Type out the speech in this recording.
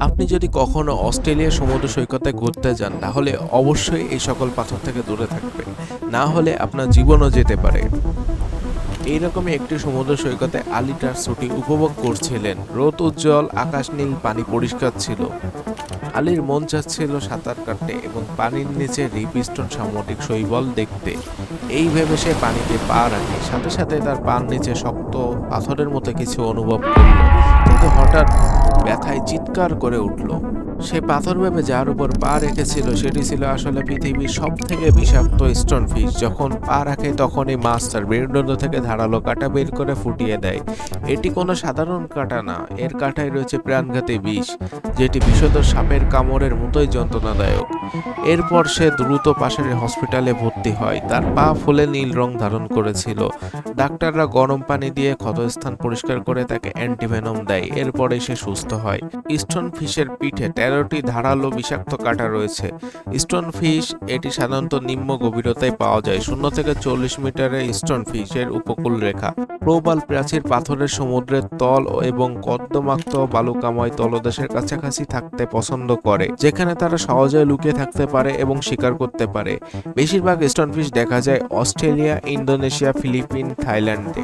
আপনি যদি কখনো অস্ট্রেলিয়া সমুদ্র সৈকতে ঘুরতে যান তাহলে অবশ্যই এই সকল পাথর থেকে দূরে থাকবেন, না হলে আপনার জীবনও যেতে পারে। এইরকমই একটি সমুদ্র সৈকতে আলী তার ছুটি উপভোগ করছিলেন। রোদ উজ্জ্বল, আকাশ নীল, পানি পরিষ্কার ছিল। আলীর মন চাচ্ছিল সাঁতার কাটতে এবং পানির নিচে রিপস্টোন সামুদ্রিক শৈবাল দেখতে। এই ভেবে সে পানিতে পা রাখে, সাথে সাথে তার পার নিচে শক্ত পাথরের মতো কিছু অনুভব করল, কিন্তু হঠাৎ ব্যথায় চিৎকার করে উঠল। সে পাথর ভেবে যার উপর পা রেখেছিল সেটি ছিল আসলে পৃথিবীর সব থেকে বিষাক্ত স্টোনফিশ। যখন পা রাখে তখনই মাছ তার মেরুদণ্ড থেকে ধারালো কাঁটা বের করে ফুটিয়ে দেয়। এটি কোনো সাধারণ কাঁটা না, এর কাঁটায় রয়েছে প্রাণঘাতী বিষ, যেটি বিষধর সাপের কামড়ের মতোই যন্ত্রণাদায়ক। এরপর সে দ্রুত পাশের হসপিটালে ভর্তি হয়। তার পা ফুলে নীল রং ধারণ করেছিল। ডাক্তাররা গরম পানি দিয়ে ক্ষতস্থান পরিষ্কার করে তাকে অ্যান্টিভেনম দেয়। এরপরে সে সুস্থ হয়। স্টোনফিশের পিঠে 13টি ধারালো বিষাক্ত কাঁটা রয়েছে। স্টোনফিশ এটি সাধারণত নিম্ন গভীরতায় পাওয়া যায়, 0 থেকে 40 মিটারের স্টোনফিশের উপকূল রেখা। প্রবাল প্রাচীর পাথরের সমুদ্রের তল এবং কর্দমাক্ত বালুকাময় তলদেশের কাছাকাছি থাকতে পছন্দ করে, যেখানে তারা সহজে লুকিয়ে থাকতে পারে এবং শিকার করতে পারে। বেশিরভাগ স্টোনফিশ দেখা যায় অস্ট্রেলিয়া, ইন্দোনেশিয়া, ফিলিপিন, থাইল্যান্ডে।